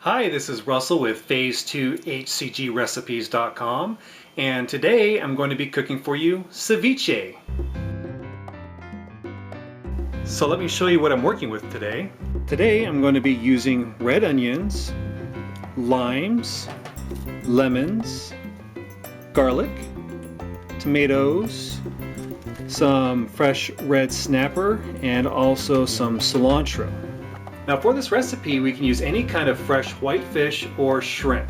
Hi, this is Russell with Phase 2 hCGrecipes.com, and today I'm going to be cooking for you ceviche. So let me show you what I'm working with today. Today I'm going to be using red onions, limes, lemons, garlic, tomatoes, some fresh red snapper, and also some cilantro. Now for this recipe we can use any kind of fresh white fish or shrimp.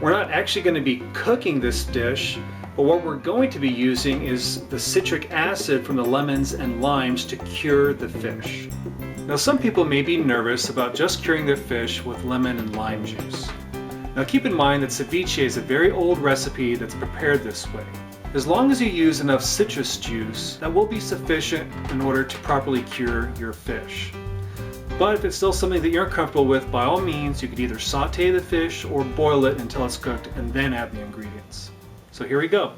We're not actually going to be cooking this dish, but what we're going to be using is the citric acid from the lemons and limes to cure the fish. Now some people may be nervous about just curing their fish with lemon and lime juice. Now keep in mind that ceviche is a very old recipe that's prepared this way. As long as you use enough citrus juice, that will be sufficient in order to properly cure your fish. But if it's still something that you're comfortable with, by all means, you could either saute the fish or boil it until it's cooked and then add the ingredients. So here we go.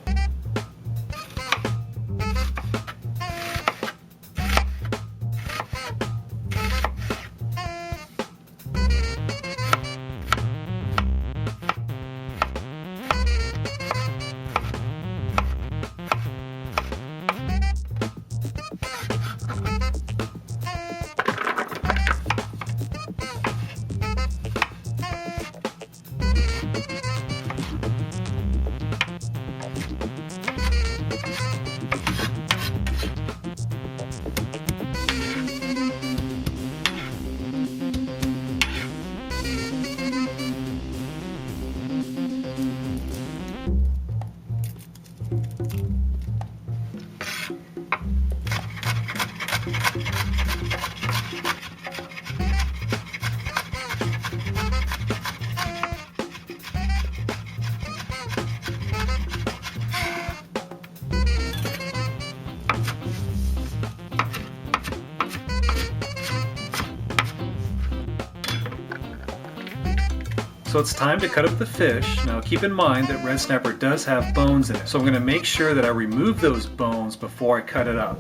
So it's time to cut up the fish. Now keep in mind that red snapper does have bones in it, so I'm going to make sure that I remove those bones before I cut it up.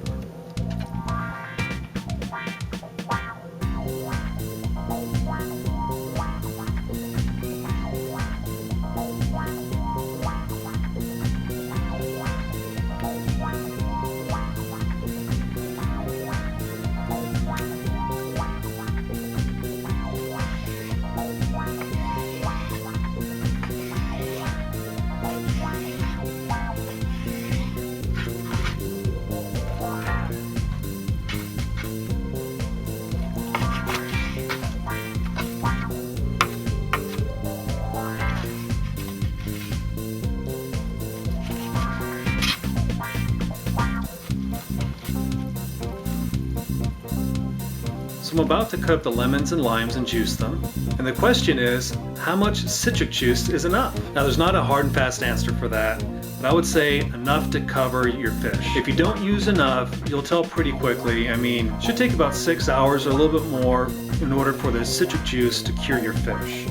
So I'm about to cut up the lemons and limes and juice them. And the question is, how much citric juice is enough? Now there's not a hard and fast answer for that, but I would say enough to cover your fish. If you don't use enough, you'll tell pretty quickly. I mean, it should take about 6 hours or a little bit more in order for the citric juice to cure your fish.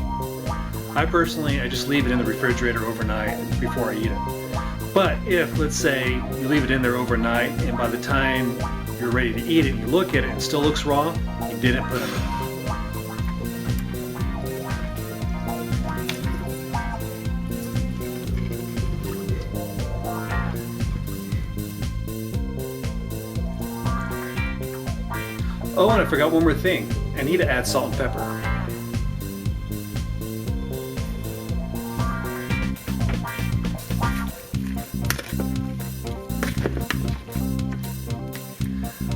I just leave it in the refrigerator overnight before I eat it. But if, let's say, you leave it in there overnight and by the time you're ready to eat it and you look at it and it still looks raw, you didn't put enough. Oh, and I forgot one more thing. I need to add salt and pepper.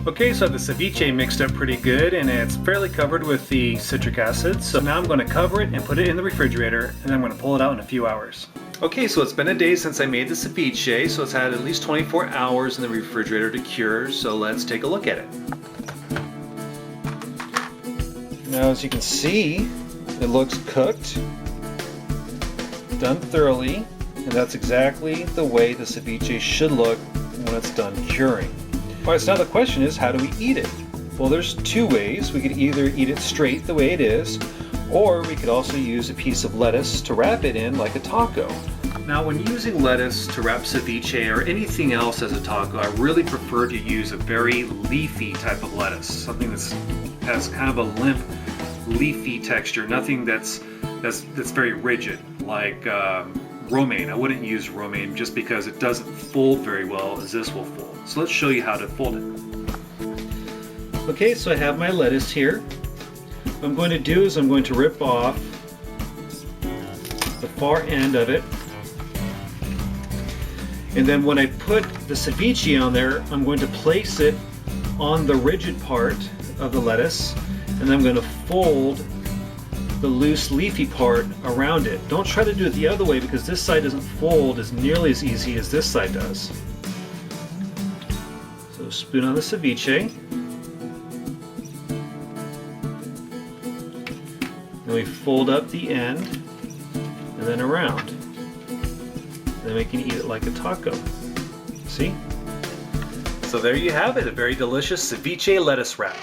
Okay, so the ceviche mixed up pretty good and it's fairly covered with the citric acid. So now I'm going to cover it and put it in the refrigerator and then I'm going to pull it out in a few hours. Okay, so it's been a day since I made the ceviche, so it's had at least 24 hours in the refrigerator to cure, so let's take a look at it. Now as you can see, it looks cooked, done thoroughly, and that's exactly the way the ceviche should look when it's done curing. Alright, so now the question is, how do we eat it? Well, there's two ways. We could either eat it straight the way it is, or we could also use a piece of lettuce to wrap it in like a taco. Now when using lettuce to wrap ceviche or anything else as a taco, I really prefer to use a very leafy type of lettuce, something that has kind of a limp leafy texture, nothing that's very rigid, like romaine. I wouldn't use romaine just because it doesn't fold very well as this will fold. So let's show you how to fold it. Okay, so I have my lettuce here. What I'm going to do is I'm going to rip off the far end of it. And then when I put the ceviche on there, I'm going to place it on the rigid part of the lettuce, and then I'm going to fold the loose leafy part around it. Don't try to do it the other way because this side doesn't fold as nearly as easy as this side does. So spoon on the ceviche. Then we fold up the end and then around. Then we can eat it like a taco. See? So there you have it, a very delicious ceviche lettuce wrap.